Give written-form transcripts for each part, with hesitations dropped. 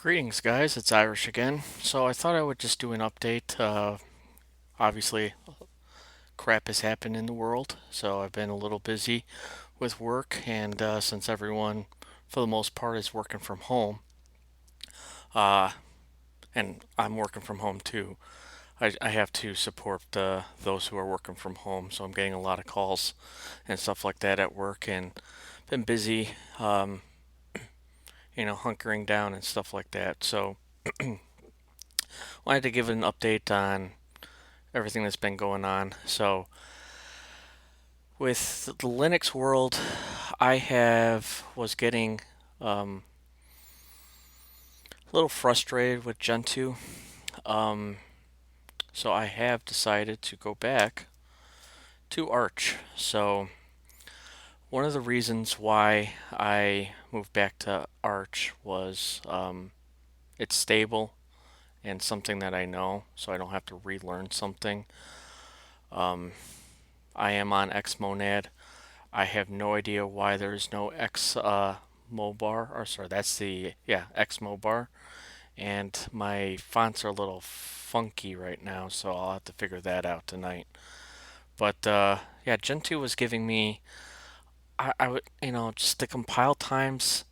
Greetings, guys. It's Irish again. So I thought I would just do an update. Obviously, crap has happened in the world, so I've been a little busy with work, and since everyone, for the most part, is working from home, uh, and I'm working from home too, I have to support those who are working from home, so I'm getting a lot of calls and stuff like that at work, and been busy, hunkering down and stuff like that. So wanted to give an update on everything that's been going on. So with the Linux world, I have was getting um, a little frustrated with Gentoo. Um, so I have decided to go back to Arch. So one of the reasons why I moved back to Arch was it's stable and something that I know, so I don't have to relearn something. Um, I am on Xmonad. I have no idea why there's no X Mobar, or sorry, that's the X Mobar, and my fonts are a little funky right now, so I'll have to figure that out tonight. But yeah, Gentoo was giving me I would just the compile times.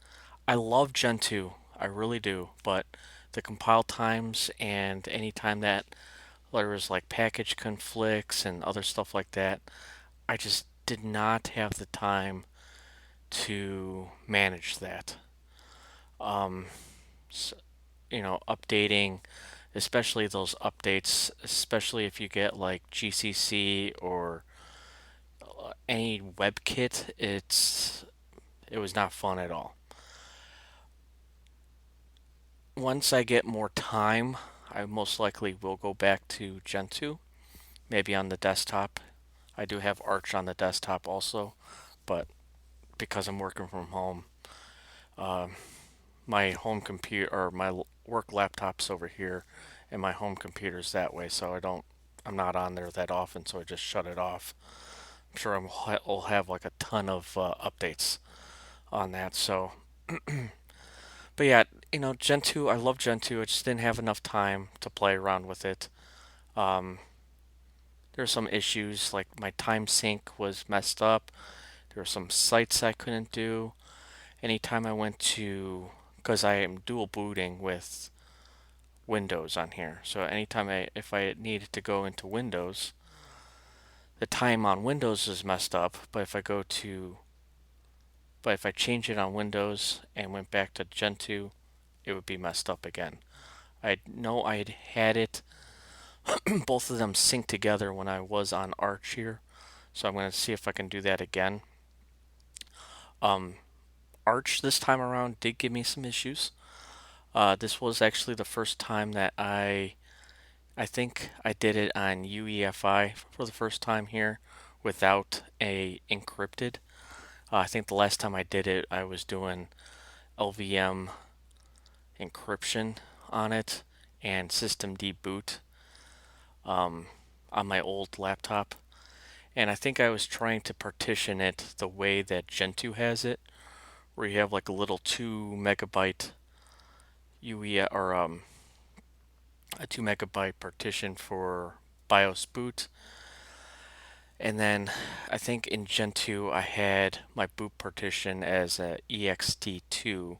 I love Gentoo, I really do, but the compile times and any time that there was like package conflicts and other stuff like that, I just did not have the time to manage that. Um, so, updating, especially those updates, especially if you get like GCC or any WebKit, it was not fun at all. Once I get more time, I most likely will go back to Gentoo, maybe on the desktop. I do have Arch on the desktop also, but because I'm working from home, uh, my home computer or my work laptop's over here, and my home computer's that way, so I'm not on there that often, so I just shut it off. I'm sure I'll have like a ton of updates on that. So, but yeah, Gentoo, I love Gentoo. I just didn't have enough time to play around with it. Um, there's some issues, like my time sync was messed up. There were some sites I couldn't do. Anytime I went to, because I am dual booting with Windows on here. So if I needed to go into Windows, the time on Windows is messed up. But if I change it on Windows and went back to Gentoo, it would be messed up again. I know I had it, both of them synced together when I was on Arch here. So I'm going to see if I can do that again. Um, Arch this time around did give me some issues. This was actually the first time that I think I did it on UEFI for the first time here without a encrypted. I think the last time I did it, I was doing LVM encryption on it and systemd boot um, on my old laptop. And I think I was trying to partition it the way that Gentoo has it, where you have like a little 2 megabyte UE or a 2 megabyte partition for BIOS boot. And then I think in Gentoo I had my boot partition as a ext2,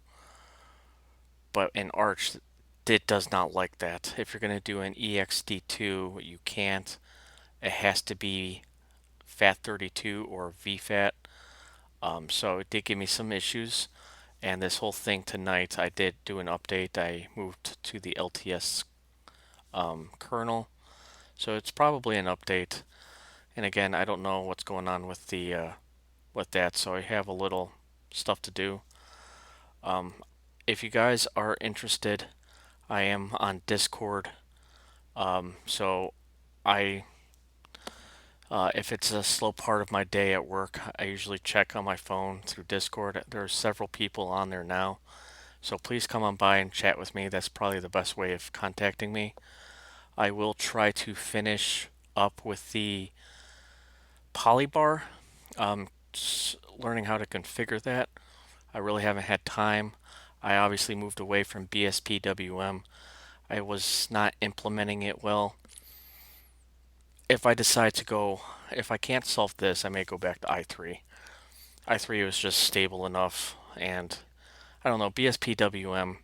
but in Arch it does not like that. If you're going to do an ext2, you can't. It has to be FAT32 or VFAT. So it did give me some issues. And this whole thing tonight, I did do an update. I moved to the LTS kernel. So it's probably an update. And again, I don't know what's going on with the with that, so I have a little stuff to do. Um, if you guys are interested, I am on Discord. So I, if it's a slow part of my day at work, I usually check on my phone through Discord. There are several people on there now, so please come on by and chat with me. That's probably the best way of contacting me. I will try to finish up with the Polybar, learning how to configure that. I really haven't had time. I obviously moved away from BSPWM. I was not implementing it well. If I can't solve this, I may go back to i3. i3 was just stable enough, and I don't know, BSPWM,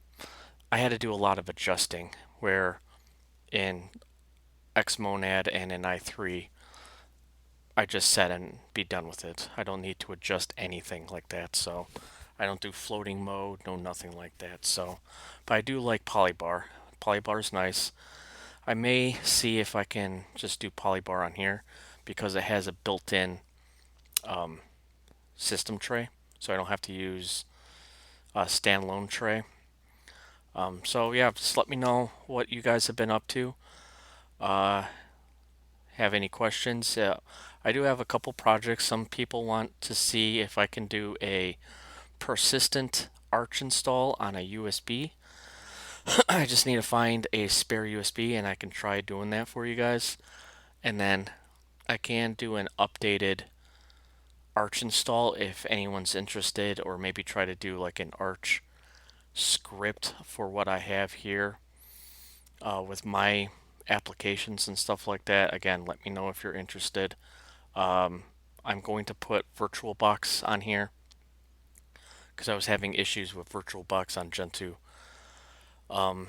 I had to do a lot of adjusting, where in Xmonad and in i3, I just set and be done with it. I don't need to adjust anything like that, so I don't do floating mode, no nothing like that. So, but I do like Polybar. Polybar is nice. I may see if I can just do Polybar on here because it has a built-in um, system tray, so I don't have to use a standalone tray. So yeah, just let me know what you guys have been up to. Uh, have any questions? I do have a couple projects. Some people want to see if I can do a persistent Arch install on a USB. I just need to find a spare USB and I can try doing that for you guys. And then I can do an updated Arch install if anyone's interested, or maybe try to do like an Arch script for what I have here with my applications and stuff like that. Again, let me know if you're interested. Um, I'm going to put VirtualBox on here because I was having issues with VirtualBox on Gentoo. Um,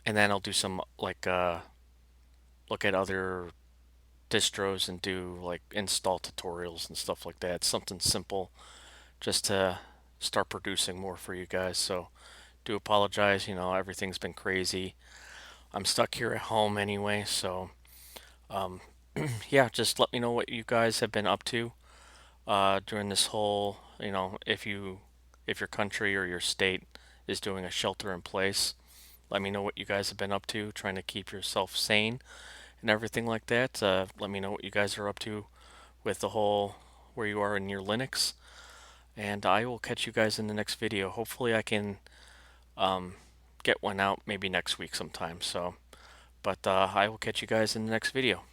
and then I'll do some like look at other distros and do like install tutorials and stuff like that. Something simple just to start producing more for you guys. So do apologize, everything's been crazy. I'm stuck here at home anyway, so um, yeah, just let me know what you guys have been up to during this whole, if your country or your state is doing a shelter in place. Let me know what you guys have been up to, trying to keep yourself sane and everything like that. Let me know what you guys are up to with the whole where you are in your Linux. And I will catch you guys in the next video. Hopefully I can um, get one out maybe next week sometime. So, but I will catch you guys in the next video.